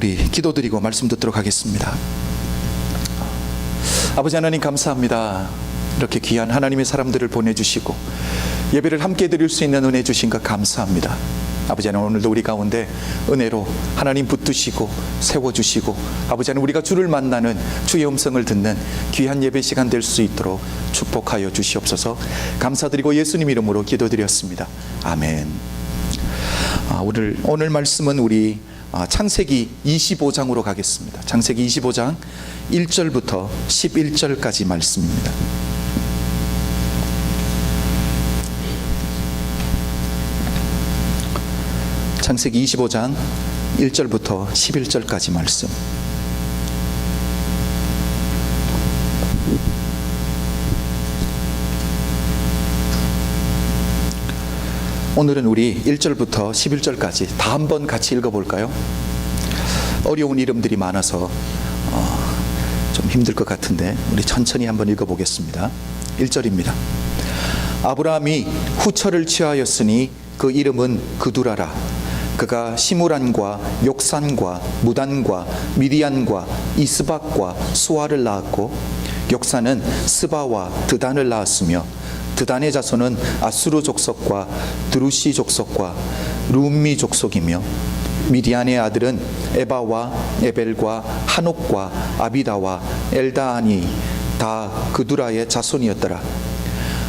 우리 기도드리고 말씀 듣도록 하겠습니다. 아버지 하나님 감사합니다. 이렇게 귀한 하나님의 사람들을 보내주시고 예배를 함께 드릴 수 있는 은혜 주신 것 감사합니다. 아버지 하나님, 오늘도 우리 가운데 은혜로 하나님 붙드시고 세워주시고, 아버지 하나님, 우리가 주를 만나는 주의 음성을 듣는 귀한 예배 시간 될 수 있도록 축복하여 주시옵소서. 감사드리고 예수님 이름으로 기도드렸습니다. 아멘. 오늘 말씀은 우리 창세기 25장으로 가겠습니다. 창세기 25장 1절부터 11절까지 말씀입니다. 창세기 25장 1절부터 11절까지 말씀. 오늘은 우리 1절부터 11절까지 다 한번 같이 읽어볼까요? 어려운 이름들이 많아서 좀 힘들 것 같은데 우리 천천히 한번 읽어보겠습니다. 1절입니다. 아브라함이 후처를 취하였으니 그 이름은 그두라라. 그가 시므란과 욕산과 무단과 미디안과 이스박과 수아를 낳았고, 욕산은 스바와 드단을 낳았으며, 드단의 자손은 아수르 족속과 드루시 족속과 룸미 족속이며, 미디안의 아들은 에바와 에벨과 한옥과 아비다와 엘다안이 다 그두라의 자손이었더라.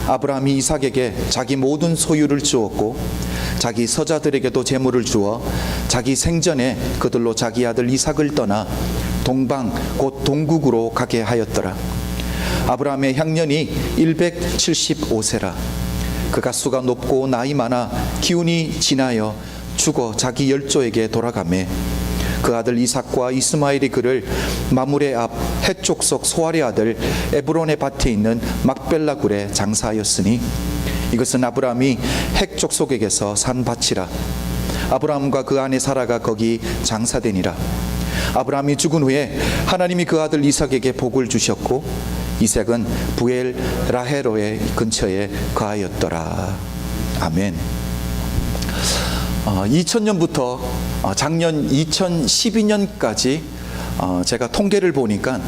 아브라함이 이삭에게 자기 모든 소유를 주었고 자기 서자들에게도 재물을 주어 자기 생전에 그들로 자기 아들 이삭을 떠나 동방 곧 동국으로 가게 하였더라. 아브라함의 향년이 175세라. 그가 수가 높고 나이 많아 기운이 지나여 죽어 자기 열조에게 돌아가매, 그 아들 이삭과 이스마엘이 그를 마물의 앞 헷 족속 소알의 아들 에브론의 밭에 있는 막벨라 굴에 장사하였으니, 이것은 아브라함이 헷 족속에게서 산 밭이라. 아브라함과 그 아내 사라가 거기 장사되니라. 아브라함이 죽은 후에 하나님이 그 아들 이삭에게 복을 주셨고, 이삭은 부엘 라헤로의 근처에 거하였더라. 아멘. 2000년부터 작년 2012년까지 제가 통계를 보니까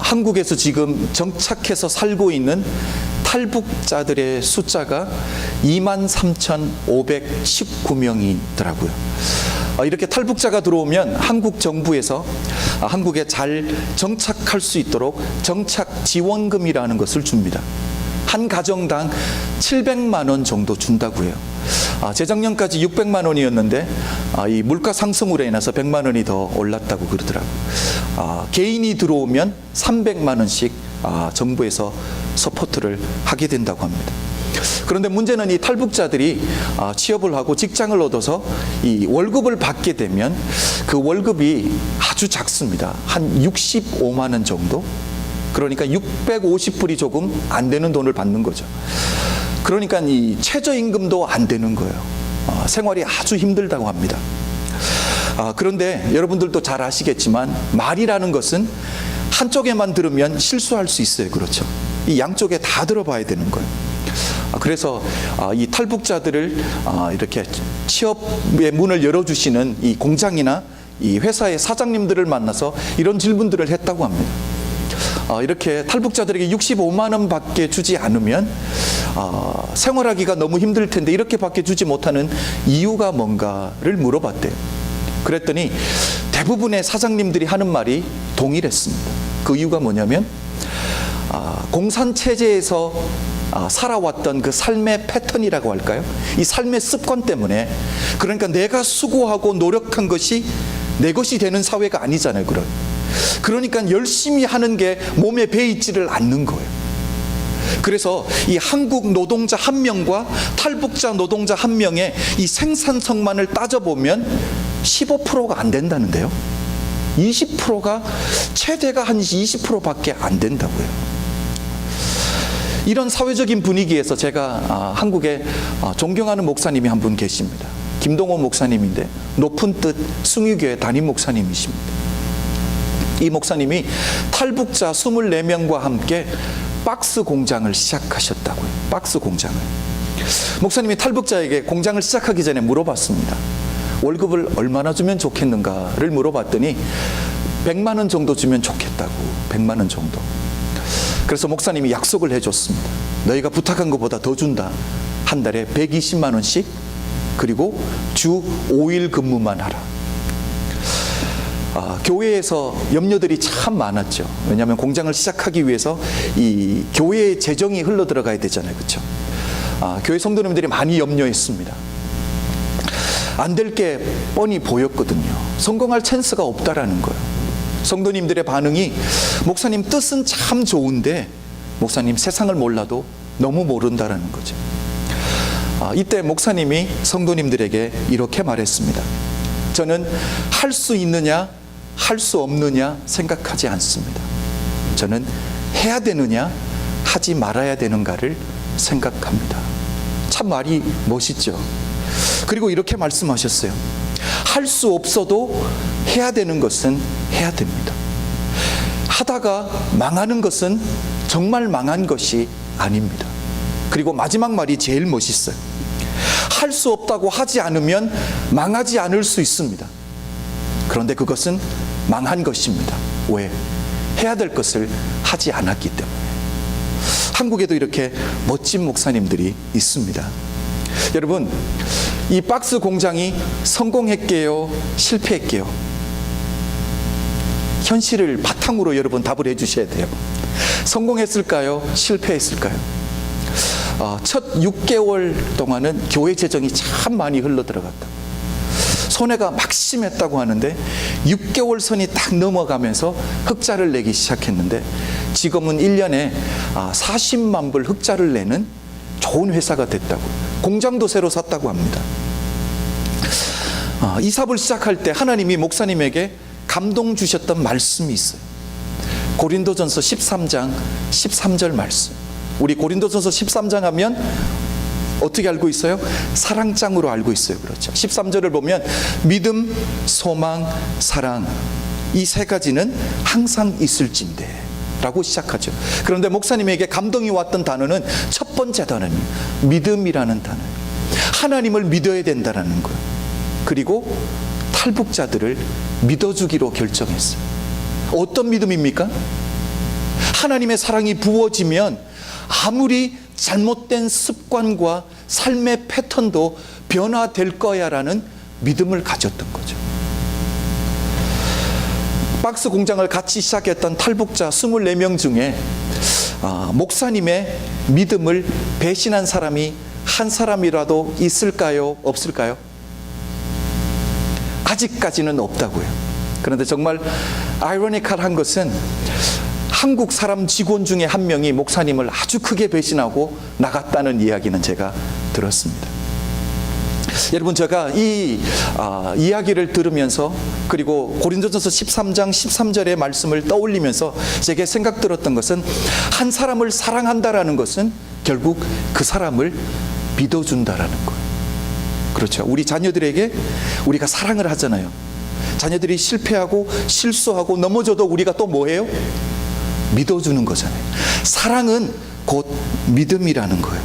한국에서 지금 정착해서 살고 있는 탈북자들의 숫자가 23,519명이더라고요. 이렇게 탈북자가 들어오면 한국 정부에서 한국에 잘 정착할 수 있도록 정착 지원금이라는 것을 줍니다. 한 가정당 700만 원 정도 준다고요. 재작년까지 600만 원이었는데 이 물가 상승으로 인해서 100만 원이 더 올랐다고 그러더라고요. 개인이 들어오면 300만 원씩 정부에서 서포트를 하게 된다고 합니다. 그런데 문제는 이 탈북자들이 취업을 하고 직장을 얻어서 이 월급을 받게 되면 그 월급이 아주 작습니다. 한 65만 원 정도? 그러니까 650불이 조금 안 되는 돈을 받는 거죠. 그러니까 이 최저임금도 안 되는 거예요. 생활이 아주 힘들다고 합니다. 그런데 여러분들도 잘 아시겠지만 말이라는 것은 한쪽에만 들으면 실수할 수 있어요. 그렇죠? 이 양쪽에 다 들어봐야 되는 거예요. 그래서 이 탈북자들을 이렇게 취업의 문을 열어주시는 이 공장이나 이 회사의 사장님들을 만나서 이런 질문들을 했다고 합니다. 이렇게 탈북자들에게 65만 원 밖에 주지 않으면 생활하기가 너무 힘들 텐데 이렇게 밖에 주지 못하는 이유가 뭔가를 물어봤대요. 그랬더니 대부분의 사장님들이 하는 말이 동일했습니다. 그 이유가 뭐냐면 공산체제에서 살아왔던 그 삶의 패턴이라고 할까요? 이 삶의 습관 때문에, 그러니까 내가 수고하고 노력한 것이 내 것이 되는 사회가 아니잖아요. 그러니까 열심히 하는 게 몸에 배이지를 않는 거예요. 그래서 이 한국 노동자 한 명과 탈북자 노동자 한 명의 이 생산성만을 따져보면 15%가 안 된다는데요. 20%가 최대가 한 20%밖에 안 된다고요. 이런 사회적인 분위기에서 제가 한국에 존경하는 목사님이 한 분 계십니다. 김동호 목사님인데 높은 뜻 숭유교회 담임 목사님이십니다. 이 목사님이 탈북자 24명과 함께 박스 공장을 시작하셨다고요. 박스 공장을. 목사님이 탈북자에게 공장을 시작하기 전에 물어봤습니다. 월급을 얼마나 주면 좋겠는가를 물어봤더니 100만 원 정도 주면 좋겠다고. 100만 원 정도. 그래서 목사님이 약속을 해줬습니다. 너희가 부탁한 것보다 더 준다. 한 달에 120만 원씩, 그리고 주 5일 근무만 하라. 교회에서 염려들이 참 많았죠. 왜냐하면 공장을 시작하기 위해서 이 교회의 재정이 흘러 들어가야 되잖아요. 그렇죠? 교회 성도님들이 많이 염려했습니다. 안 될 게 뻔히 보였거든요. 성공할 찬스가 없다라는 거예요. 성도님들의 반응이 목사님 뜻은 참 좋은데 목사님 세상을 몰라도 너무 모른다라는 거죠. 이때 목사님이 성도님들에게 이렇게 말했습니다. 저는 할 수 있느냐 할 수 없느냐 생각하지 않습니다. 저는 해야 되느냐 하지 말아야 되는가를 생각합니다. 참 말이 멋있죠. 그리고 이렇게 말씀하셨어요. 할 수 없어도 해야 되는 것은 해야 됩니다. 하다가 망하는 것은 정말 망한 것이 아닙니다. 그리고 마지막 말이 제일 멋있어요. 할 수 없다고 하지 않으면 망하지 않을 수 있습니다. 그런데 그것은 망한 것입니다. 왜? 해야 될 것을 하지 않았기 때문에. 한국에도 이렇게 멋진 목사님들이 있습니다. 여러분, 이 박스 공장이 성공했게요? 실패했게요? 현실을 바탕으로 여러분 답을 해주셔야 돼요. 성공했을까요? 실패했을까요? 첫 6개월 동안은 교회 재정이 참 많이 흘러 들어갔다. 손해가 막심했다고 하는데 6개월 선이 딱 넘어가면서 흑자를 내기 시작했는데 지금은 1년에 40만 불 흑자를 내는 좋은 회사가 됐다고. 공장도 새로 샀다고 합니다. 이 사업을 시작할 때 하나님이 목사님에게 감동 주셨던 말씀이 있어요. 고린도전서 13장 13절 말씀. 우리 고린도전서 13장 하면 어떻게 알고 있어요? 사랑장으로 알고 있어요. 그렇죠. 13절을 보면 믿음, 소망, 사랑, 이 세 가지는 항상 있을진대 라고 시작하죠. 그런데 목사님에게 감동이 왔던 단어는 첫 번째 단어는 믿음이라는 단어예요. 하나님을 믿어야 된다는 거예요. 그리고 탈북자들을 믿어주기로 결정했어요. 어떤 믿음입니까? 하나님의 사랑이 부어지면 아무리 잘못된 습관과 삶의 패턴도 변화될 거야 라는 믿음을 가졌던 거죠. 박스 공장을 같이 시작했던 탈북자 24명 중에 목사님의 믿음을 배신한 사람이 한 사람이라도 있을까요? 없을까요? 아직까지는 없다고요. 그런데 정말 아이러니컬한 것은 한국 사람 직원 중에 한 명이 목사님을 아주 크게 배신하고 나갔다는 이야기는 제가 들었습니다. 여러분, 제가 이 이야기를 들으면서 그리고 고린도전서 13장 13절의 말씀을 떠올리면서 제게 생각 들었던 것은 한 사람을 사랑한다라는 것은 결국 그 사람을 믿어준다라는 거예요. 그렇죠. 우리 자녀들에게 우리가 사랑을 하잖아요. 자녀들이 실패하고 실수하고 넘어져도 우리가 또 뭐해요? 믿어주는 거잖아요. 사랑은 곧 믿음이라는 거예요.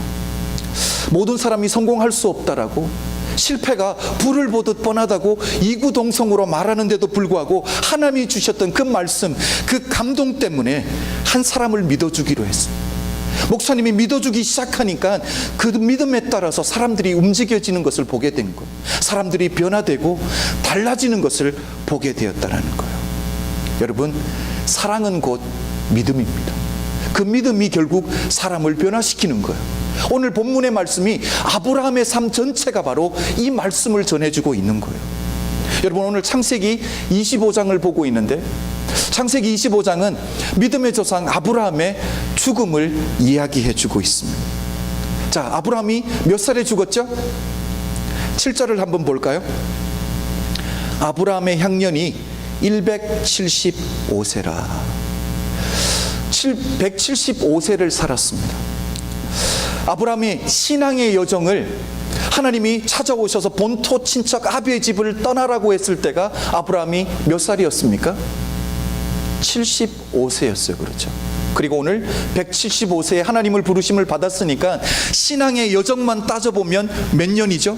모든 사람이 성공할 수 없다라고, 실패가 불을 보듯 뻔하다고 이구동성으로 말하는데도 불구하고 하나님이 주셨던 그 말씀, 그 감동 때문에 한 사람을 믿어주기로 했습니다. 목사님이 믿어주기 시작하니까 그 믿음에 따라서 사람들이 움직여지는 것을 보게 된 거예요. 사람들이 변화되고 달라지는 것을 보게 되었다는 거예요. 여러분, 사랑은 곧 믿음입니다. 그 믿음이 결국 사람을 변화시키는 거예요. 오늘 본문의 말씀이 아브라함의 삶 전체가 바로 이 말씀을 전해주고 있는 거예요. 여러분, 오늘 창세기 25장을 보고 있는데 창세기 25장은 믿음의 조상 아브라함의 죽음을 이야기해주고 있습니다. 자, 아브라함이 몇 살에 죽었죠? 7절을 한번 볼까요? 아브라함의 향년이 175세라. 175세를 살았습니다. 아브라함이 신앙의 여정을 하나님이 찾아오셔서 본토 친척 아비의 집을 떠나라고 했을 때가 아브라함이 몇 살이었습니까? 75세였어요. 그렇죠. 그리고 오늘 175세에 하나님을 부르심을 받았으니까 신앙의 여정만 따져보면 몇 년이죠?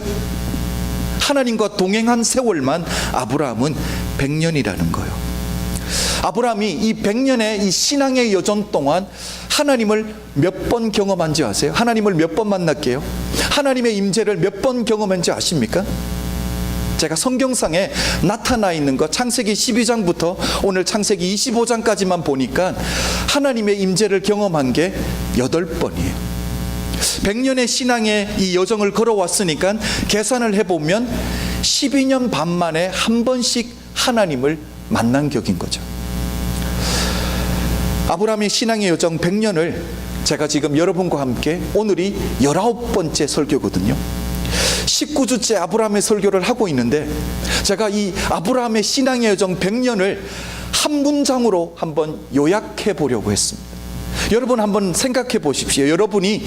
하나님과 동행한 세월만 아브라함은 100년이라는 거예요. 아브라함이 이 100년의 이 신앙의 여정 동안 하나님을 몇 번 경험한지 아세요? 하나님을 몇 번 만났게요? 하나님의 임재를 몇 번 경험한지 아십니까? 제가 성경상에 나타나 있는 것 창세기 12장부터 오늘 창세기 25장까지만 보니까 하나님의 임재를 경험한 게 8번이에요 100년의 신앙의 이 여정을 걸어왔으니까 계산을 해보면 12년 반 만에 한 번씩 하나님을 만난 격인 거죠. 아브라함의 신앙의 여정 100년을 제가 지금 여러분과 함께 오늘이 19번째 설교거든요. 19주째 아브라함의 설교를 하고 있는데 제가 이 아브라함의 신앙의 여정 100년을 한 문장으로 한번 요약해 보려고 했습니다. 여러분 한번 생각해 보십시오. 여러분이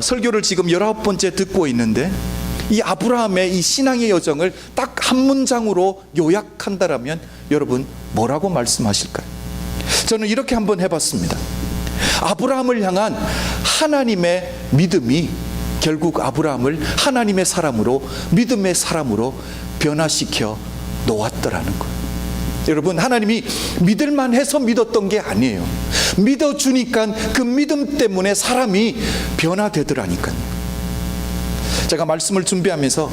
설교를 지금 19번째 듣고 있는데 이 아브라함의 이 신앙의 여정을 딱 한 문장으로 요약한다라면 여러분 뭐라고 말씀하실까요? 저는 이렇게 한번 해봤습니다. 아브라함을 향한 하나님의 믿음이 결국 아브라함을 하나님의 사람으로 믿음의 사람으로 변화시켜 놓았더라는 거예요. 여러분 하나님이 믿을만 해서 믿었던 게 아니에요. 믿어주니까 그 믿음 때문에 사람이 변화되더라니까요. 제가 말씀을 준비하면서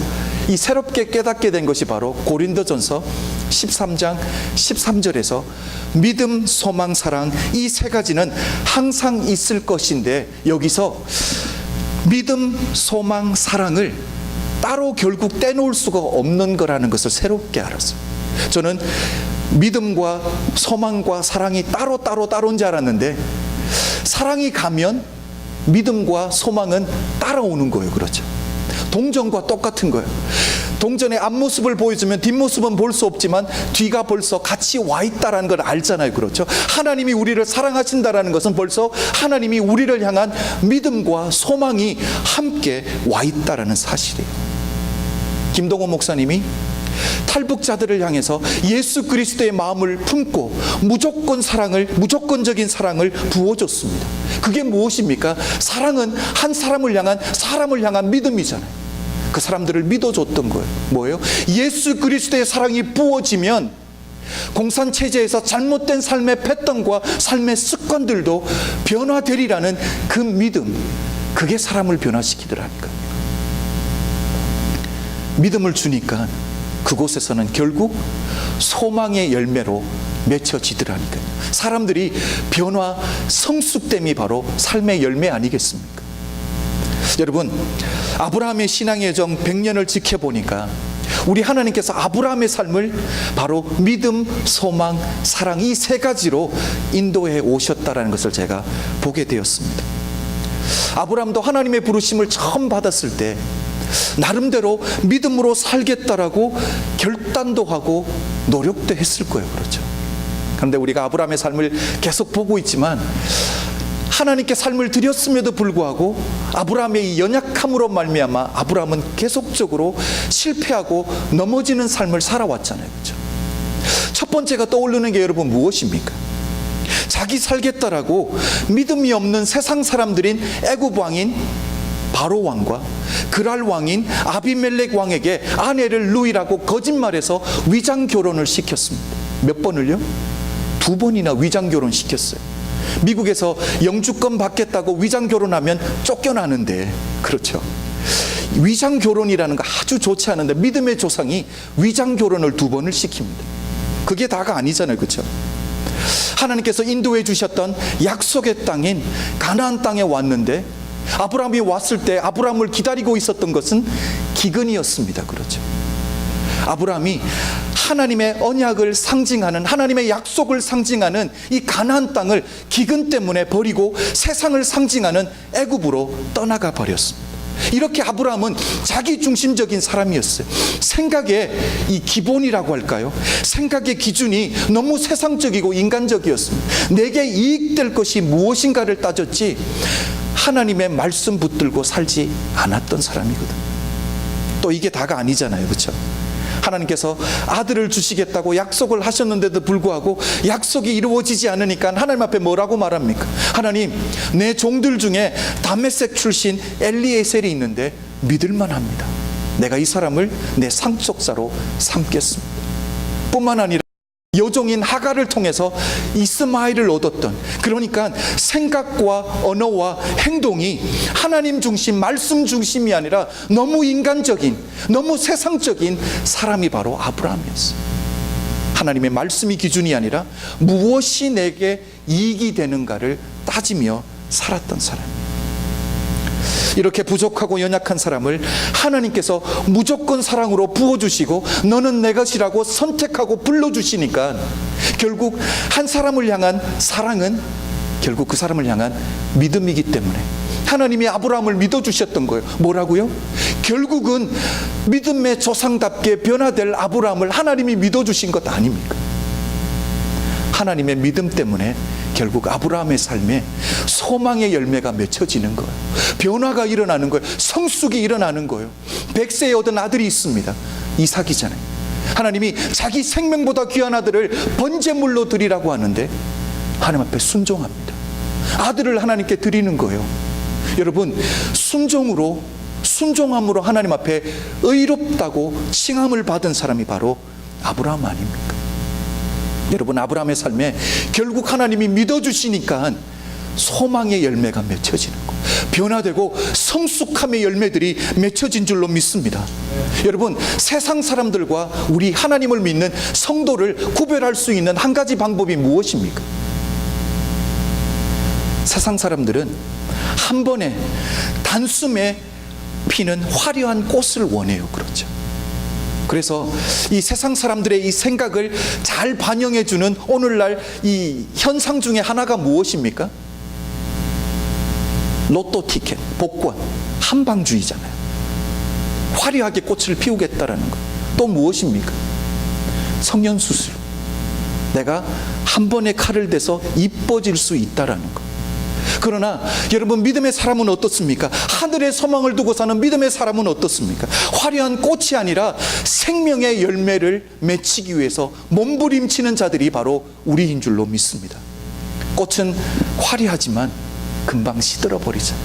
이 새롭게 깨닫게 된 것이 바로 고린도전서 13장 13절에서 믿음, 소망, 사랑 이 세 가지는 항상 있을 것인데 여기서 믿음, 소망, 사랑을 따로 결국 떼놓을 수가 없는 거라는 것을 새롭게 알았어요. 저는 믿음과 소망과 사랑이 따로인 줄 알았는데 사랑이 가면 믿음과 소망은 따라오는 거예요. 그렇죠? 동전과 똑같은 거예요. 동전의 앞모습을 보여주면 뒷모습은 볼 수 없지만 뒤가 벌써 같이 와 있다는 걸 알잖아요. 그렇죠? 하나님이 우리를 사랑하신다는 것은 벌써 하나님이 우리를 향한 믿음과 소망이 함께 와 있다는 사실이에요. 김동호 목사님이 탈북자들을 향해서 예수 그리스도의 마음을 품고 무조건적인 사랑을 부어줬습니다. 그게 무엇입니까? 사랑은 한 사람을 향한 믿음이잖아요. 그 사람들을 믿어줬던 거예요. 뭐예요? 예수 그리스도의 사랑이 부어지면 공산체제에서 잘못된 삶의 패턴과 삶의 습관들도 변화되리라는 그 믿음, 그게 사람을 변화시키더라니까요. 믿음을 주니까 그곳에서는 결국 소망의 열매로 맺혀지더라니까요. 사람들이 변화, 성숙됨이 바로 삶의 열매 아니겠습니까? 여러분, 아브라함의 신앙의 여정 100년을 지켜보니까 우리 하나님께서 아브라함의 삶을 바로 믿음, 소망, 사랑 이 세 가지로 인도해 오셨다는 것을 제가 보게 되었습니다. 아브라함도 하나님의 부르심을 처음 받았을 때 나름대로 믿음으로 살겠다라고 결단도 하고 노력도 했을 거예요. 그렇죠? 그런데 우리가 아브라함의 삶을 계속 보고 있지만 하나님께 삶을 드렸음에도 불구하고 아브라함의 이 연약함으로 말미암아 아브라함은 계속적으로 실패하고 넘어지는 삶을 살아왔잖아요. 그렇죠? 첫 번째가 떠오르는 게 여러분 무엇입니까? 자기 살겠다라고 믿음이 없는 세상 사람들인 애굽 왕인 바로 왕과 그랄 왕인 아비멜렉 왕에게 아내를 루이라고 거짓말해서 위장 결혼을 시켰습니다. 몇 번을요? 2번이나 위장 결혼 시켰어요. 미국에서 영주권 받겠다고 위장 결혼하면 쫓겨나는데, 그렇죠? 위장 결혼이라는 거 아주 좋지 않은데 믿음의 조상이 위장 결혼을 2번을 시킵니다. 그게 다가 아니잖아요. 그렇죠? 하나님께서 인도해 주셨던 약속의 땅인 가나안 땅에 왔는데 아브라함이 왔을 때 아브라함을 기다리고 있었던 것은 기근이었습니다. 그렇죠? 아브라함이 하나님의 언약을 상징하는, 하나님의 약속을 상징하는 이 가나안 땅을 기근 때문에 버리고 세상을 상징하는 애굽으로 떠나가 버렸습니다. 이렇게 아브라함은 자기 중심적인 사람이었어요. 생각의 이 기본이라고 할까요? 생각의 기준이 너무 세상적이고 인간적이었습니다. 내게 이익될 것이 무엇인가를 따졌지 하나님의 말씀 붙들고 살지 않았던 사람이거든요. 또 이게 다가 아니잖아요. 그렇죠? 하나님께서 아들을 주시겠다고 약속을 하셨는데도 불구하고 약속이 이루어지지 않으니까 하나님 앞에 뭐라고 말합니까? 하나님, 내 종들 중에 다메섹 출신 엘리에셀이 있는데 믿을만 합니다. 내가 이 사람을 내 상속자로 삼겠습니다. 뿐만 아니라 여종인 하갈을 통해서 이스마엘을 얻었던, 그러니까 생각과 언어와 행동이 하나님 중심, 말씀 중심이 아니라 너무 인간적인, 너무 세상적인 사람이 바로 아브라함이었어요. 하나님의 말씀이 기준이 아니라 무엇이 내게 이익이 되는가를 따지며 살았던 사람이에요. 이렇게 부족하고 연약한 사람을 하나님께서 무조건 사랑으로 부어주시고 너는 내 것이라고 선택하고 불러주시니까 결국 한 사람을 향한 사랑은 결국 그 사람을 향한 믿음이기 때문에 하나님이 아브라함을 믿어주셨던 거예요. 뭐라고요? 결국은 믿음의 조상답게 변화될 아브라함을 하나님이 믿어주신 것 아닙니까? 하나님의 믿음 때문에 결국 아브라함의 삶에 소망의 열매가 맺혀지는 거예요. 변화가 일어나는 거예요. 성숙이 일어나는 거예요. 100세에 얻은 아들이 있습니다. 이삭이잖아요. 하나님이 자기 생명보다 귀한 아들을 번제물로 드리라고 하는데 하나님 앞에 순종합니다. 아들을 하나님께 드리는 거예요. 여러분, 순종함으로 하나님 앞에 의롭다고 칭함을 받은 사람이 바로 아브라함 아닙니까? 여러분, 아브라함의 삶에 결국 하나님이 믿어주시니까 소망의 열매가 맺혀지는 거예요. 변화되고 성숙함의 열매들이 맺혀진 줄로 믿습니다. 여러분, 세상 사람들과 우리 하나님을 믿는 성도를 구별할 수 있는 한 가지 방법이 무엇입니까? 세상 사람들은 한 번에 단숨에 피는 화려한 꽃을 원해요. 그렇죠? 그래서 이 세상 사람들의 이 생각을 잘 반영해 주는 오늘날 이 현상 중에 하나가 무엇입니까? 로또 티켓, 복권, 한방주의잖아요. 화려하게 꽃을 피우겠다라는 것. 또 무엇입니까? 성형수술. 내가 한 번에 칼을 대서 이뻐질 수 있다라는 것. 그러나 여러분, 믿음의 사람은 어떻습니까? 하늘의 소망을 두고 사는 믿음의 사람은 어떻습니까? 화려한 꽃이 아니라 생명의 열매를 맺히기 위해서 몸부림치는 자들이 바로 우리인 줄로 믿습니다. 꽃은 화려하지만 금방 시들어버리잖아요.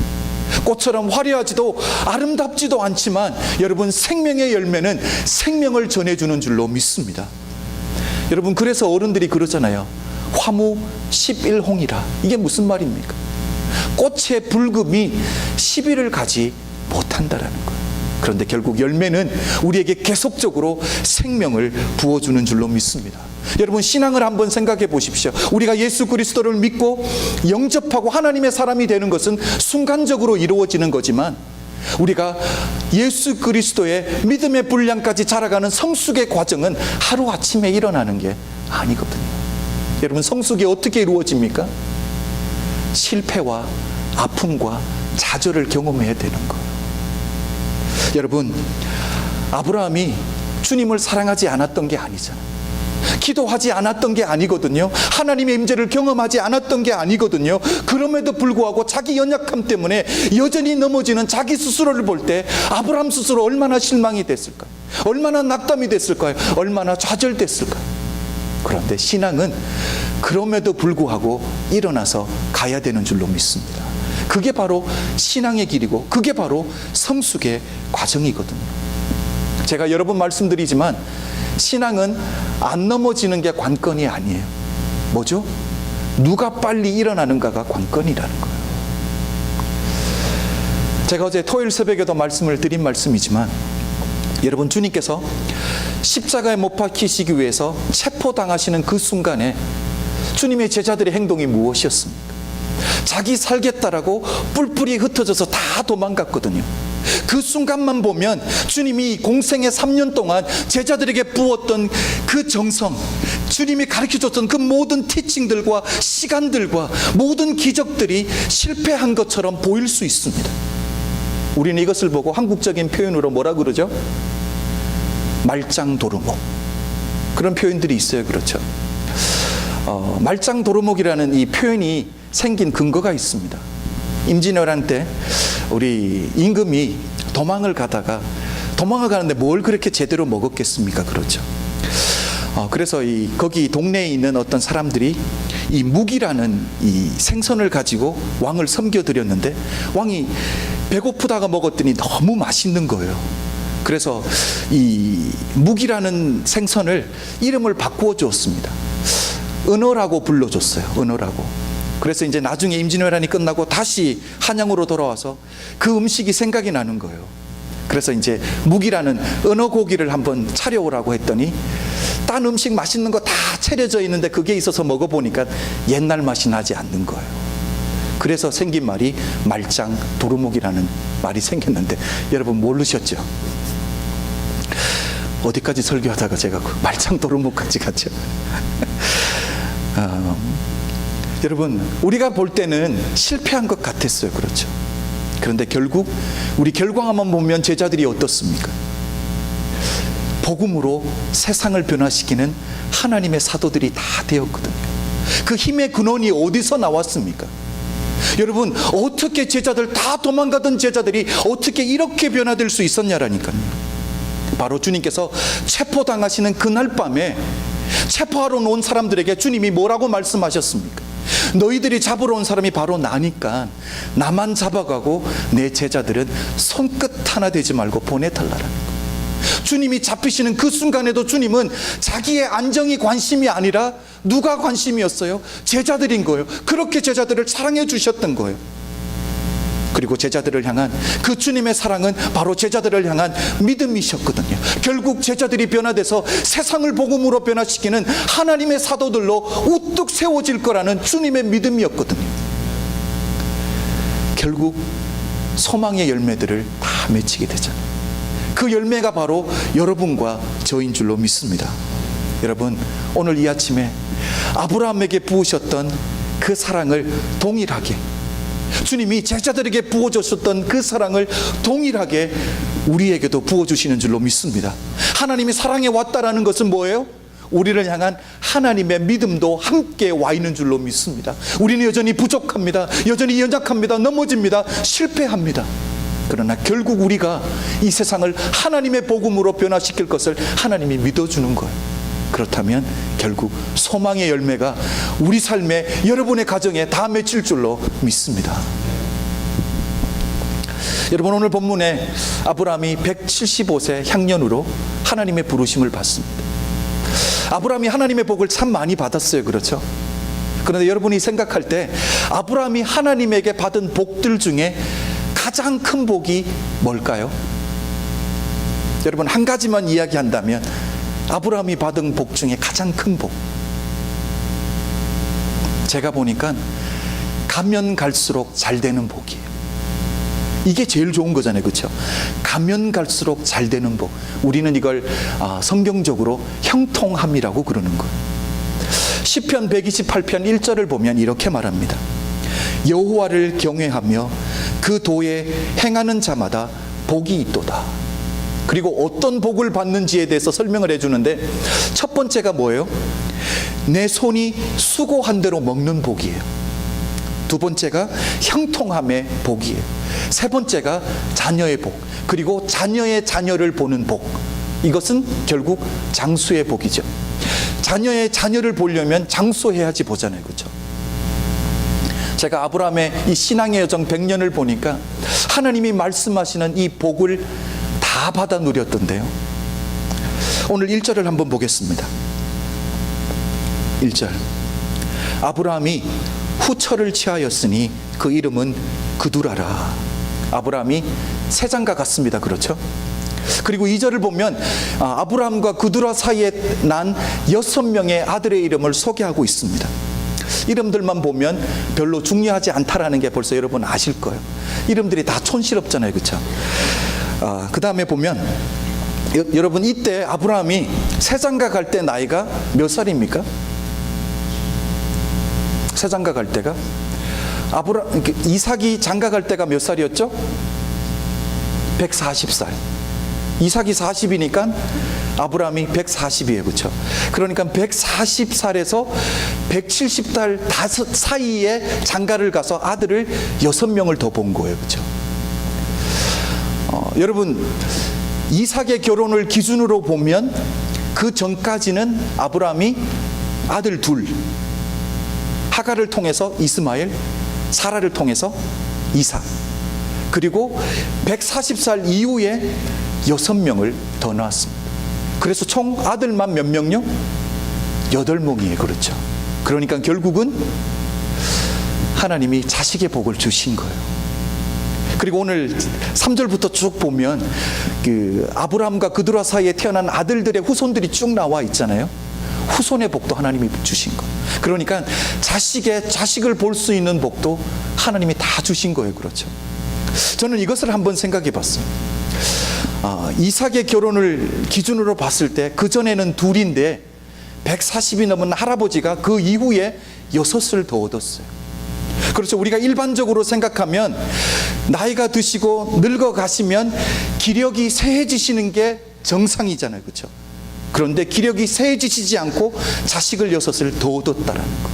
꽃처럼 화려하지도 아름답지도 않지만 여러분, 생명의 열매는 생명을 전해주는 줄로 믿습니다. 여러분, 그래서 어른들이 그러잖아요. 화무 11홍이라. 이게 무슨 말입니까? 꽃의 붉음이 10일을 가지 못한다라는 거예요. 그런데 결국 열매는 우리에게 계속적으로 생명을 부어주는 줄로 믿습니다. 여러분, 신앙을 한번 생각해 보십시오. 우리가 예수 그리스도를 믿고 영접하고 하나님의 사람이 되는 것은 순간적으로 이루어지는 거지만 우리가 예수 그리스도의 믿음의 분량까지 자라가는 성숙의 과정은 하루아침에 일어나는 게 아니거든요. 여러분, 성숙이 어떻게 이루어집니까? 실패와 아픔과 좌절을 경험해야 되는 거예요. 여러분, 아브라함이 주님을 사랑하지 않았던 게 아니잖아요. 기도하지 않았던 게 아니거든요. 하나님의 임재를 경험하지 않았던 게 아니거든요. 그럼에도 불구하고 자기 연약함 때문에 여전히 넘어지는 자기 스스로를 볼 때 아브라함 스스로 얼마나 실망이 됐을까요? 얼마나 낙담이 됐을까요? 얼마나 좌절됐을까요? 그런데 신앙은 그럼에도 불구하고 일어나서 가야 되는 줄로 믿습니다. 그게 바로 신앙의 길이고 그게 바로 성숙의 과정이거든요. 제가 여러 번 말씀드리지만 신앙은 안 넘어지는 게 관건이 아니에요. 뭐죠? 누가 빨리 일어나는가가 관건이라는 거예요. 제가 어제 토요일 새벽에도 말씀을 드린 말씀이지만 여러분, 주님께서 십자가에 못 박히시기 위해서 체포당하시는 그 순간에 주님의 제자들의 행동이 무엇이었습니까? 자기 살겠다라고 뿔뿔이 흩어져서 다 도망갔거든요. 그 순간만 보면 주님이 공생의 3년 동안 제자들에게 부었던 그 정성, 주님이 가르쳐줬던 그 모든 티칭들과 시간들과 모든 기적들이 실패한 것처럼 보일 수 있습니다. 우리는 이것을 보고 한국적인 표현으로 뭐라 그러죠? 말짱도루묵. 그런 표현들이 있어요. 그렇죠? 말짱도루묵이라는 이 표현이 생긴 근거가 있습니다. 임진왜란 때 우리 임금이 도망을 가는데 뭘 그렇게 제대로 먹었겠습니까? 그렇죠. 그래서 거기 동네에 있는 어떤 사람들이 이 묵이라는 이 생선을 가지고 왕을 섬겨드렸는데 왕이 배고프다가 먹었더니 너무 맛있는 거예요. 그래서 이 묵이라는 생선을 이름을 바꾸어 주었습니다. 은어라고 불러줬어요. 은어라고. 그래서 이제 나중에 임진왜란이 끝나고 다시 한양으로 돌아와서 그 음식이 생각이 나는 거예요. 그래서 이제 묵이라는 은어 고기를 한번 차려오라고 했더니 딴 음식 맛있는 거 다 차려져 있는데 그게 있어서 먹어보니까 옛날 맛이 나지 않는 거예요. 그래서 생긴 말이 말짱 도루묵이라는 말이 생겼는데, 여러분 모르셨죠? 어디까지 설교하다가 제가 말짱 도루묵까지 갔죠. 여러분, 우리가 볼 때는 실패한 것 같았어요. 그렇죠? 그런데 결국 우리 결과만 보면 제자들이 어떻습니까? 복음으로 세상을 변화시키는 하나님의 사도들이 다 되었거든요. 그 힘의 근원이 어디서 나왔습니까? 여러분, 어떻게 제자들 다 도망가던 제자들이 어떻게 이렇게 변화될 수 있었냐라니까요. 바로 주님께서 체포당하시는 그날 밤에 체포하러 온 사람들에게 주님이 뭐라고 말씀하셨습니까? 너희들이 잡으러 온 사람이 바로 나니까 나만 잡아가고 내 제자들은 손끝 하나 대지 말고 보내달라는 거예요. 주님이 잡히시는 그 순간에도 주님은 자기의 안정이 관심이 아니라 누가 관심이었어요? 제자들인 거예요. 그렇게 제자들을 사랑해 주셨던 거예요. 그리고 제자들을 향한 그 주님의 사랑은 바로 제자들을 향한 믿음이셨거든요. 결국 제자들이 변화돼서 세상을 복음으로 변화시키는 하나님의 사도들로 우뚝 세워질 거라는 주님의 믿음이었거든요. 결국 소망의 열매들을 다 맺히게 되잖아요. 그 열매가 바로 여러분과 저인 줄로 믿습니다. 여러분, 오늘 이 아침에 아브라함에게 부으셨던 그 사랑을 동일하게, 주님이 제자들에게 부어주셨던 그 사랑을 동일하게 우리에게도 부어주시는 줄로 믿습니다. 하나님이 사랑해 왔다라는 것은 뭐예요? 우리를 향한 하나님의 믿음도 함께 와 있는 줄로 믿습니다. 우리는 여전히 부족합니다. 여전히 연약합니다. 넘어집니다. 실패합니다. 그러나 결국 우리가 이 세상을 하나님의 복음으로 변화시킬 것을 하나님이 믿어주는 거예요. 그렇다면 결국 소망의 열매가 우리 삶에, 여러분의 가정에 다 맺힐 줄로 믿습니다. 여러분, 오늘 본문에 아브라함이 175세 향년으로 하나님의 부르심을 받습니다. 아브라함이 하나님의 복을 참 많이 받았어요. 그렇죠? 그런데 여러분이 생각할 때 아브라함이 하나님에게 받은 복들 중에 가장 큰 복이 뭘까요? 여러분, 한 가지만 이야기한다면 아브라함이 받은 복 중에 가장 큰 복, 제가 보니까 가면 갈수록 잘 되는 복이에요. 이게 제일 좋은 거잖아요. 그렇죠? 가면 갈수록 잘 되는 복. 우리는 이걸 성경적으로 형통함이라고 그러는 거예요. 시편 128편 1절을 보면 이렇게 말합니다. 여호와를 경외하며 그 도에 행하는 자마다 복이 있도다. 그리고 어떤 복을 받는지에 대해서 설명을 해주는데, 첫 번째가 뭐예요? 내 손이 수고한 대로 먹는 복이에요. 두 번째가 형통함의 복이에요. 세 번째가 자녀의 복, 그리고 자녀의 자녀를 보는 복. 이것은 결국 장수의 복이죠. 자녀의 자녀를 보려면 장수해야지 보잖아요. 그렇죠? 제가 아브라함의 이 신앙의 여정 100년을 보니까 하나님이 말씀하시는 이 복을 다 받아 누렸던데요. 오늘 1절을 한번 보겠습니다. 1절. 아브라함이 후처를 취하였으니 그 이름은 그두라라. 아브라함이 세장과 같습니다. 그렇죠? 그리고 2절을 보면 아브라함과 그두라 사이에 난 6명의 아들의 이름을 소개하고 있습니다. 이름들만 보면 별로 중요하지 않다라는 게 벌써 여러분 아실 거예요. 이름들이 다 촌스럽잖아요. 그렇죠? 그 다음에 보면 여러분, 이때 아브라함이 세장가 갈 때 나이가 몇 살입니까? 세장가 갈 때가 이삭이 장가 갈 때가 몇 살이었죠? 140살. 이삭이 40이니까 아브라함이 140이에요. 그렇죠? 그러니까 140살에서 170살 사이에 장가를 가서 아들을 6명을 더 본 거예요. 그렇죠? 여러분, 이삭의 결혼을 기준으로 보면 그 전까지는 아브라함이 아들 둘, 하갈을 통해서 이스마엘, 사라를 통해서 이삭. 그리고 140살 이후에 6명을 더 낳았습니다. 그래서 총 아들만 몇 명요? 8명이에요. 그렇죠. 그러니까 결국은 하나님이 자식의 복을 주신 거예요. 그리고 오늘 3절부터 쭉 보면 그 아브라함과 그드라 사이에 태어난 아들들의 후손들이 쭉 나와 있잖아요. 후손의 복도 하나님이 주신 거예요. 그러니까 자식을 볼 수 있는 복도 하나님이 다 주신 거예요. 그렇죠. 저는 이것을 한번 생각해 봤어요. 이삭의 결혼을 기준으로 봤을 때 그전에는 둘인데 140이 넘은 할아버지가 그 이후에 6을 더 얻었어요. 그렇죠. 우리가 일반적으로 생각하면 나이가 드시고 늙어가시면 기력이 쇠해지시는 게 정상이잖아요. 그렇죠. 그런데 기력이 쇠해지시지 않고 자식을 6을 더 얻었다라는 거.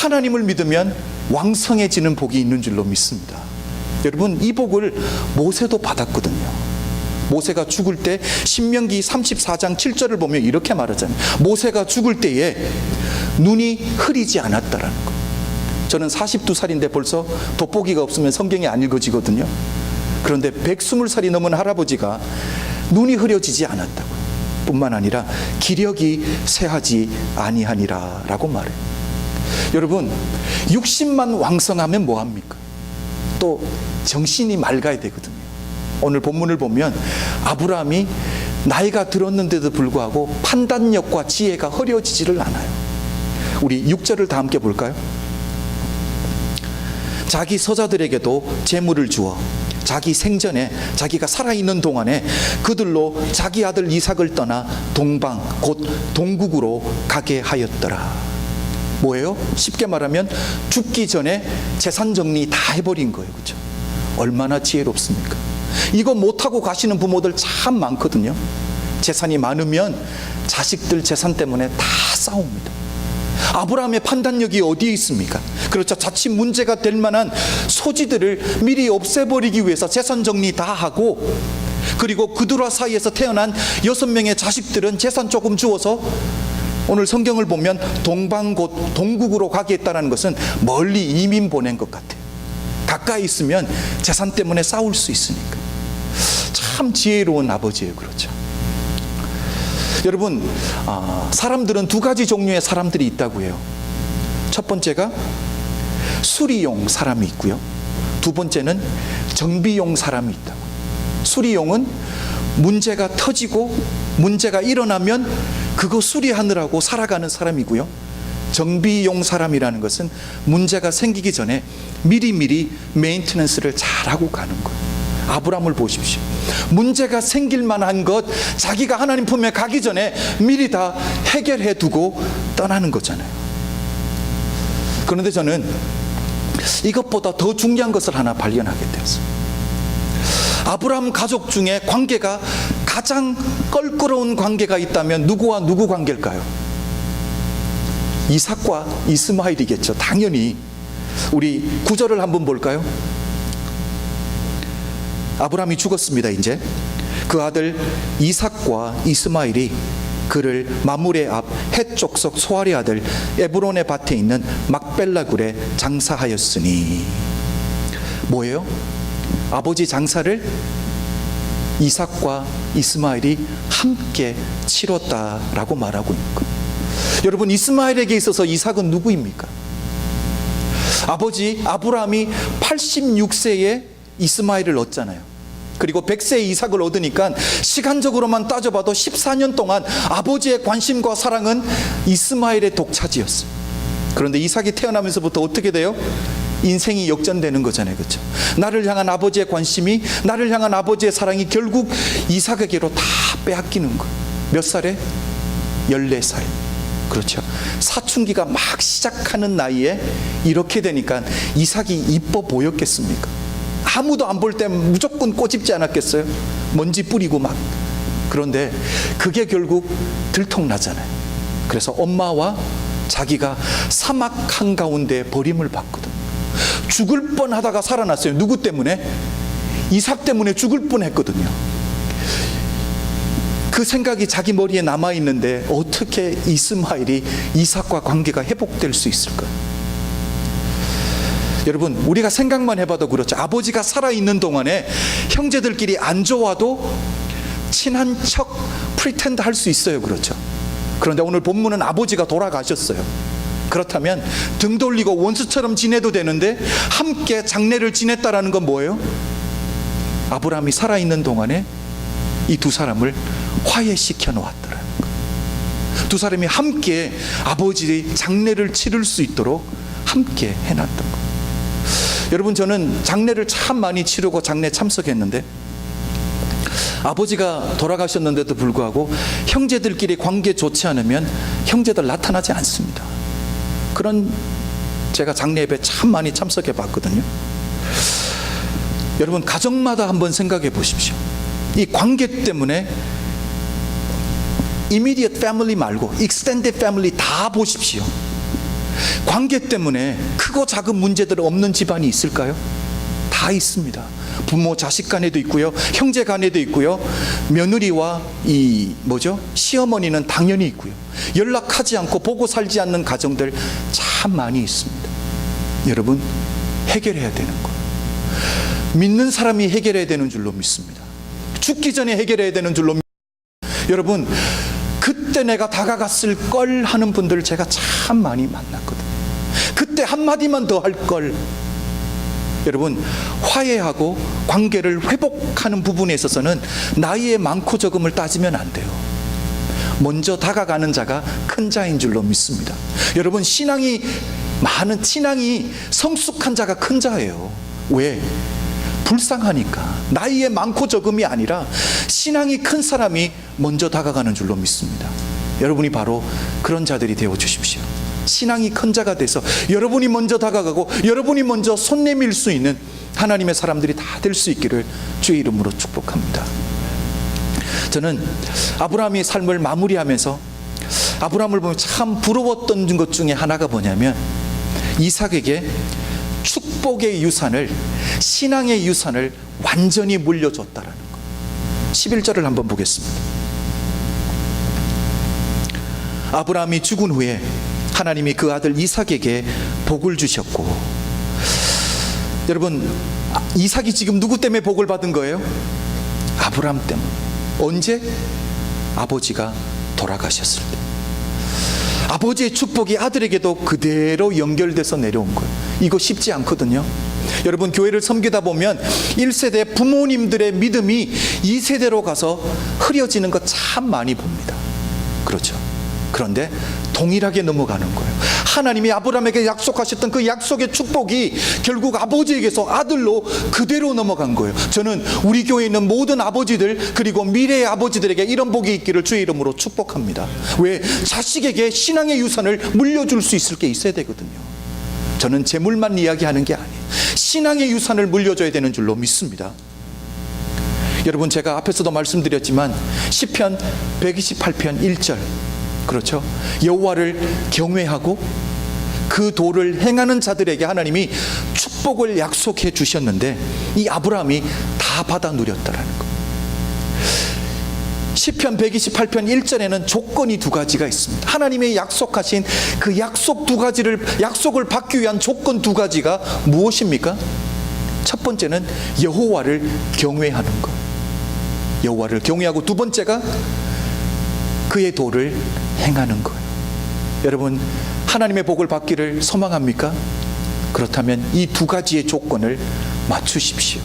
하나님을 믿으면 왕성해지는 복이 있는 줄로 믿습니다. 여러분, 이 복을 모세도 받았거든요. 모세가 죽을 때 신명기 34장 7절을 보면 이렇게 말하잖아요. 모세가 죽을 때에 눈이 흐리지 않았다라는 거. 저는 42살인데 벌써 돋보기가 없으면 성경이 안 읽어지거든요. 그런데 120살이 넘은 할아버지가 눈이 흐려지지 않았다고. 뿐만 아니라 기력이 쇠하지 아니하니라 라고 말해요. 여러분, 육신만 왕성하면 뭐합니까? 또 정신이 맑아야 되거든요. 오늘 본문을 보면 아브라함이 나이가 들었는데도 불구하고 판단력과 지혜가 흐려지지를 않아요. 우리 6절을 다 함께 볼까요? 자기 서자들에게도 재물을 주어 자기 생전에 자기가 살아있는 동안에 그들로 자기 아들 이삭을 떠나 동방 곧 동국으로 가게 하였더라. 뭐예요? 쉽게 말하면 죽기 전에 재산 정리 다 해버린 거예요. 그렇죠? 얼마나 지혜롭습니까? 이거 못하고 가시는 부모들 참 많거든요. 재산이 많으면 자식들 재산 때문에 다 싸웁니다. 아브라함의 판단력이 어디에 있습니까? 그렇죠. 자칫 문제가 될 만한 소지들을 미리 없애버리기 위해서 재산 정리 다 하고, 그리고 그들과 사이에서 태어난 6명의 자식들은 재산 조금 주어서 오늘 성경을 보면 동방 곧 동국으로 가게 했다는 것은 멀리 이민 보낸 것 같아요. 가까이 있으면 재산 때문에 싸울 수 있으니까. 참 지혜로운 아버지예요. 그렇죠. 여러분, 사람들은 두 가지 종류의 사람들이 있다고 해요. 첫 번째가 수리용 사람이 있고요. 두 번째는 정비용 사람이 있다고. 수리용은 문제가 터지고 문제가 일어나면 그거 수리하느라고 살아가는 사람이고요. 정비용 사람이라는 것은 문제가 생기기 전에 미리미리 메인테넌스를 잘하고 가는 거예요. 아브라함을 보십시오. 문제가 생길 만한 것 자기가 하나님 품에 가기 전에 미리 다 해결해 두고 떠나는 거잖아요. 그런데 저는 이것보다 더 중요한 것을 하나 발견하게 되었어요. 아브라함 가족 중에 관계가 가장 껄끄러운 관계가 있다면 누구와 누구 관계일까요? 이삭과 이스마엘이겠죠. 당연히. 우리 9절을 한번 볼까요? 아브라함이 죽었습니다. 이제 그 아들 이삭과 이스마엘이 그를 마므레 앞 헷족속 소알의 아들 에브론의 밭에 있는 막벨라 굴에 장사하였으니. 뭐예요? 아버지 장사를 이삭과 이스마엘이 함께 치렀다라고 말하고 있는 거예요. 여러분, 이스마엘에게 있어서 이삭은 누구입니까? 아버지 아브라함이 86세에 이스마엘을 얻잖아요. 그리고 100세의 이삭을 얻으니까 시간적으로만 따져봐도 14년 동안 아버지의 관심과 사랑은 이스마엘의 독차지였어요. 그런데 이삭이 태어나면서부터 어떻게 돼요? 인생이 역전되는 거잖아요. 그렇죠? 나를 향한 아버지의 관심이, 나를 향한 아버지의 사랑이 결국 이삭에게로 다 빼앗기는 거예요. 몇 살에? 14살. 그렇죠. 사춘기가 막 시작하는 나이에 이렇게 되니까 이삭이 이뻐 보였겠습니까? 아무도 안 볼 때 무조건 꼬집지 않았겠어요? 먼지 뿌리고 막. 그런데 그게 결국 들통나잖아요. 그래서 엄마와 자기가 사막 한가운데 버림을 받거든. 죽을 뻔하다가 살아났어요. 누구 때문에? 이삭 때문에 죽을 뻔했거든요. 그 생각이 자기 머리에 남아있는데 어떻게 이스마엘이 이삭과 관계가 회복될 수 있을까요? 여러분, 우리가 생각만 해봐도 그렇죠. 아버지가 살아있는 동안에 형제들끼리 안 좋아도 친한 척 프리텐드 할 수 있어요. 그렇죠. 그런데 오늘 본문은 아버지가 돌아가셨어요. 그렇다면 등 돌리고 원수처럼 지내도 되는데 함께 장례를 지냈다라는 건 뭐예요? 아브라함이 살아있는 동안에 이 두 사람을 화해시켜 놓았더라는 거예요. 두 사람이 함께 아버지의 장례를 치를 수 있도록 함께 해놨던 거예요. 여러분, 저는 장례를 참 많이 치르고 장례 참석했는데 아버지가 돌아가셨는데도 불구하고 형제들끼리 관계 좋지 않으면 형제들 나타나지 않습니다. 그런 제가 장례 예배 참 많이 참석해 봤거든요. 여러분, 가정마다 한번 생각해 보십시오. 이 관계 때문에 immediate family 말고 extended family 다 보십시오. 관계 때문에 크고 작은 문제들 없는 집안이 있을까요? 다 있습니다. 부모 자식 간에도 있고요, 형제 간에도 있고요, 며느리와 시어머니는 당연히 있고요. 연락하지 않고 보고 살지 않는 가정들 참 많이 있습니다. 여러분, 해결해야 되는 거예요. 믿는 사람이 해결해야 되는 줄로 믿습니다. 죽기 전에 해결해야 되는 줄로 믿습니다. 여러분, 그때 내가 다가갔을 걸 하는 분들 제가 참 많이 만났거든요. 그때 한마디만 더 할 걸. 여러분, 화해하고 관계를 회복하는 부분에 있어서는 나이의 많고 적음을 따지면 안 돼요. 먼저 다가가는 자가 큰 자인 줄로 믿습니다. 여러분, 신앙이 성숙한 자가 큰 자예요. 왜? 불쌍하니까. 나이에 많고 적음이 아니라 신앙이 큰 사람이 먼저 다가가는 줄로 믿습니다. 여러분이 바로 그런 자들이 되어 주십시오. 신앙이 큰 자가 돼서 여러분이 먼저 다가가고 여러분이 먼저 손 내밀 수 있는 하나님의 사람들이 다 될 수 있기를 주의 이름으로 축복합니다. 저는 아브라함의 삶을 마무리하면서 아브라함을 보면 참 부러웠던 것 중에 하나가 뭐냐면 이삭에게 축복의 유산을, 신앙의 유산을 완전히 물려줬다라는 것. 11절을 한번 보겠습니다. 아브라함이 죽은 후에 하나님이 그 아들 이삭에게 복을 주셨고, 여러분, 이삭이 지금 누구 때문에 복을 받은 거예요? 아브라함 때문에. 언제? 아버지가 돌아가셨을 때. 아버지의 축복이 아들에게도 그대로 연결돼서 내려온 거예요. 이거 쉽지 않거든요. 여러분, 교회를 섬기다 보면 1세대 부모님들의 믿음이 2세대로 가서 흐려지는 거 참 많이 봅니다. 그렇죠. 그런데 동일하게 넘어가는 거예요. 하나님이 아브라함에게 약속하셨던 그 약속의 축복이 결국 아버지에게서 아들로 그대로 넘어간 거예요. 저는 우리 교회에 있는 모든 아버지들, 그리고 미래의 아버지들에게 이런 복이 있기를 주의 이름으로 축복합니다. 왜? 자식에게 신앙의 유산을 물려줄 수 있을 게 있어야 되거든요. 저는 재물만 이야기하는 게 아니에요. 신앙의 유산을 물려줘야 되는 줄로 믿습니다. 여러분, 제가 앞에서도 말씀드렸지만 시편 128편 1절, 그렇죠? 여호와를 경외하고 그 도를 행하는 자들에게 하나님이 축복을 약속해 주셨는데 이 아브라함이 다 받아 누렸다라는 거. 시편 128편 1절에는 조건이 두 가지가 있습니다. 하나님의 약속하신 그 약속을 받기 위한 조건 두 가지가 무엇입니까? 첫 번째는 여호와를 경외하는 것. 여호와를 경외하고, 두 번째가 그의 도를 행하는 거예요. 여러분, 하나님의 복을 받기를 소망합니까? 그렇다면 이 두 가지의 조건을 맞추십시오.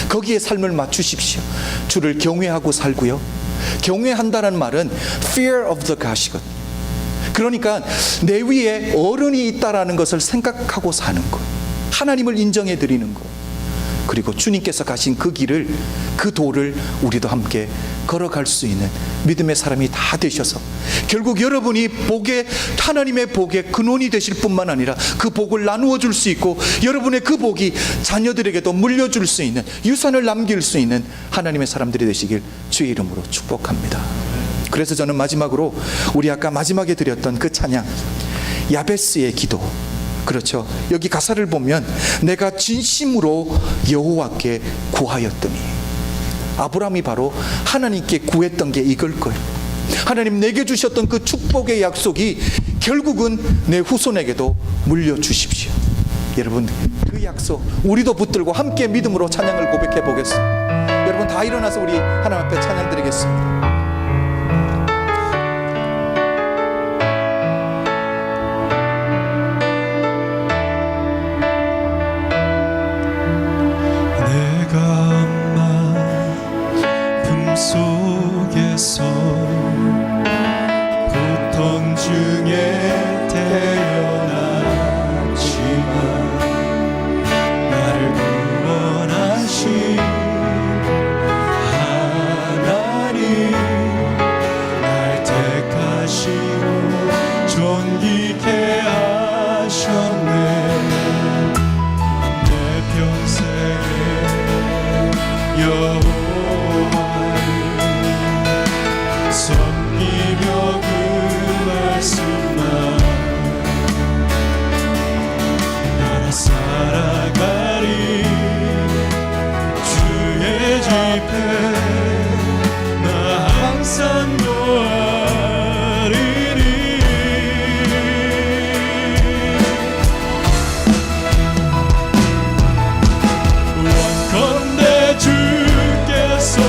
거기에 삶을 맞추십시오. 주를 경외하고 살고요. 경외한다는 말은 fear of the God이거든요. 그러니까 내 위에 어른이 있다라는 것을 생각하고 사는 것, 하나님을 인정해 드리는 것, 그리고 주님께서 가신 그 길을, 그 도를 우리도 함께 걸어갈 수 있는 믿음의 사람이 다 되셔서 결국 여러분이 하나님의 복의 근원이 되실 뿐만 아니라 그 복을 나누어 줄 수 있고, 여러분의 그 복이 자녀들에게도 물려줄 수 있는, 유산을 남길 수 있는 하나님의 사람들이 되시길 주의 이름으로 축복합니다. 그래서 저는 마지막으로 우리 아까 마지막에 드렸던 그 찬양, 야베스의 기도, 그렇죠. 여기 가사를 보면 내가 진심으로 여호와께 구하였더니, 아브라함이 바로 하나님께 구했던 게 이걸 거예요. 하나님, 내게 주셨던 그 축복의 약속이 결국은 내 후손에게도 물려주십시오. 여러분, 그 그 약속 우리도 붙들고 함께 믿음으로 찬양을 고백해 보겠습니다. 여러분 다 일어나서 우리 하나님 앞에 찬양 드리겠습니다. 속에서 고통 중에 태어났지만 나를 구원하신 하나님 날 택하시고 존귀케 하셨네. 내 평생에 섬기며 그 말씀만 따라 살아가리. 주의 집에 나 항상 노하리니. 원컨대 주께서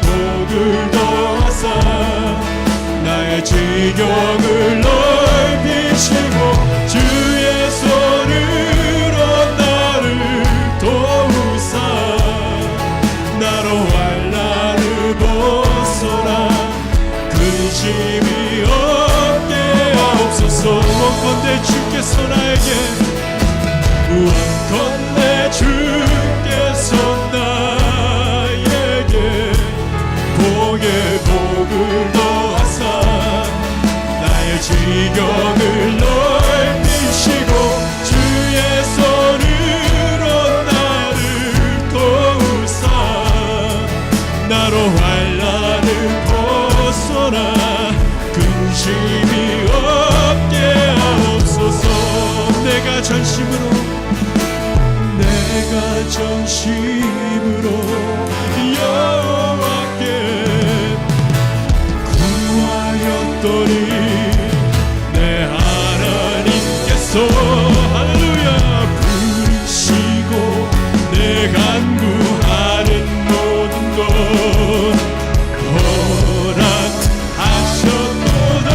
복을 더하사 나의 지경을 넓히시고 주의 손으로 나를 도우사 나로 환난을 벗어나 근심이 없게 하옵소서. 원컨대 주께서 나에게 원컨대 주께서 복의 복을 더하사 나의 지경을 넓히시고 주의 손으로 나를 도우사 나로 환난을 벗어나 근심이 없게 하옵소서. 내가 전심으로 여호와께 구하였더니 내 하나님께서 할렐루야 부르시고 내 간구하는 모든 것 허락하셨도다.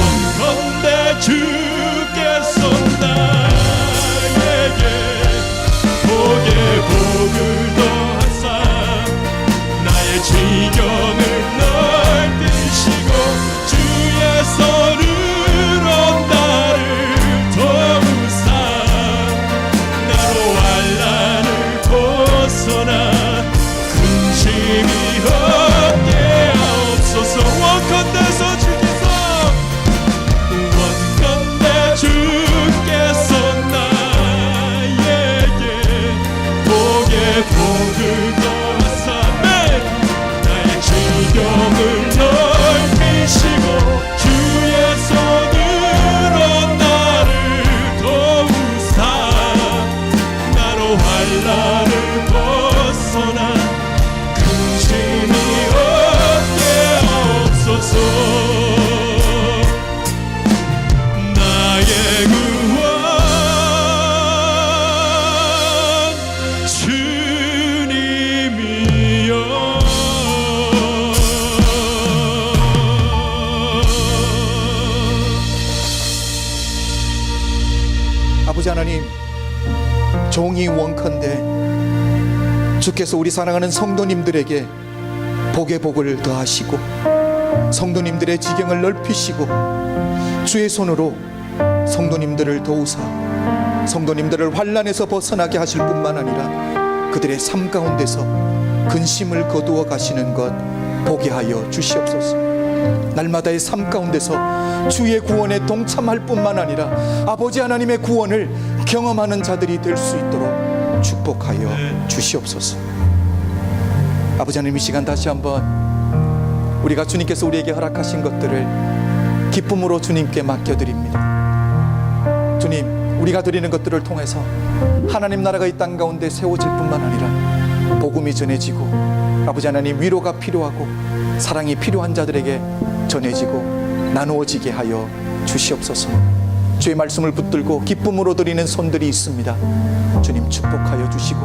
원컨대 주께서 나에게 복의 복을 더하사 나의 지경을 넓히시고 주의 손으로 나를 도우사 나로 환난을 벗어나 근심이 없게 하옵소서. 원컨대서 주께서 나에게 복의 복을 더하사 나의 지경을 넓히시고 주의 손으로 나를 도우사 나로 환난을 벗어나 근심이 없게 하옵소서. 구원 주님이여. 아버지 하나님, 종이 원컨대 주께서 우리 사랑하는 성도님들에게 복의 복을 더하시고 성도님들의 지경을 넓히시고 주의 손으로 성도님들을 도우사 성도님들을 환난에서 벗어나게 하실 뿐만 아니라 그들의 삶 가운데서 근심을 거두어 가시는 것 보게 하여 주시옵소서. 날마다의 삶 가운데서 주의 구원에 동참할 뿐만 아니라 아버지 하나님의 구원을 경험하는 자들이 될 수 있도록 축복하여 주시옵소서. 아버지 하나님, 이 시간 다시 한번 우리가 주님께서 우리에게 허락하신 것들을 기쁨으로 주님께 맡겨드립니다. 주님, 우리가 드리는 것들을 통해서 하나님 나라가 이 땅 가운데 세워질 뿐만 아니라 복음이 전해지고 아버지 하나님, 위로가 필요하고 사랑이 필요한 자들에게 전해지고 나누어지게 하여 주시옵소서. 주의 말씀을 붙들고 기쁨으로 드리는 손들이 있습니다. 주님 축복하여 주시고,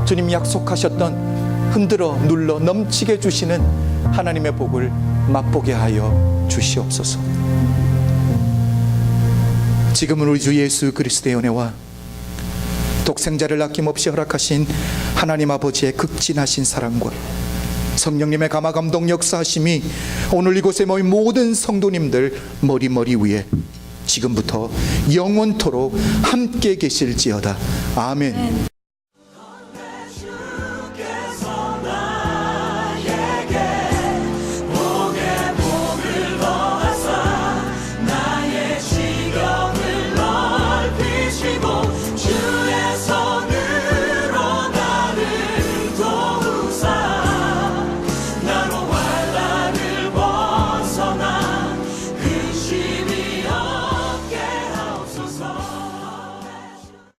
주님 약속하셨던 흔들어 눌러 넘치게 주시는 하나님의 복을 맛보게 하여 주시옵소서. 지금은 우리 주 예수 그리스도의 은혜와 독생자를 아낌없이 허락하신 하나님 아버지의 극진하신 사랑과 성령님의 감화 감동 역사하심이 오늘 이곳에 모인 모든 성도님들 머리 위에 지금부터 영원토록 함께 계실지어다. 아멘.